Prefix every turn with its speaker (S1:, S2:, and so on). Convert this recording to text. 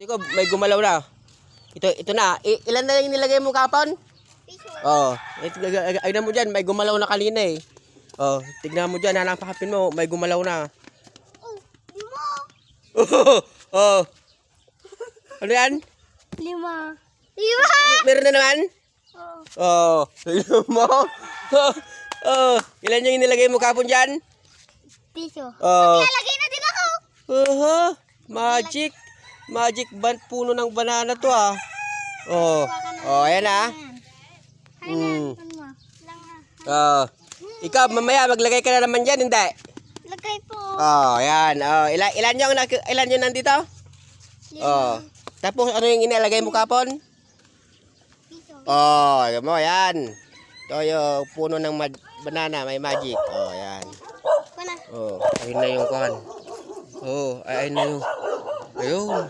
S1: Iko, may gumalaw na. Ito na. Ilan na yung nilagay mo kapon? Oh, ayun mo dyan, may gumalaw na kanina eh. Oh, tignan mo dyan, hanapakapin mo, may gumalaw na. Oh. Ano yan?
S2: 5.
S1: Meron na naman? Oh, tignan mo. Oh, ilan yung nilagay mo kapon dyan?
S2: Piso.
S1: Oh.
S2: Nalagay na din ako.
S1: Magic. Magic puno ng banana to ah. Oh. Oh, ayan ah. Ikaw mamaya maglagay ka na naman diyan, hindi?
S2: Lagay po.
S1: Oh, ayan. Oh, ilan yung nandito? Oh. Tapos ano yung inilagay mo kapon?
S2: Piso.
S1: Oh, ayan mo, ayan. Ito yung puno ng banana, may magic. Oh, ayan.
S2: Kuna.
S1: Oh, ayun na yung kuhan. Oh, ayun na yung. Ayun.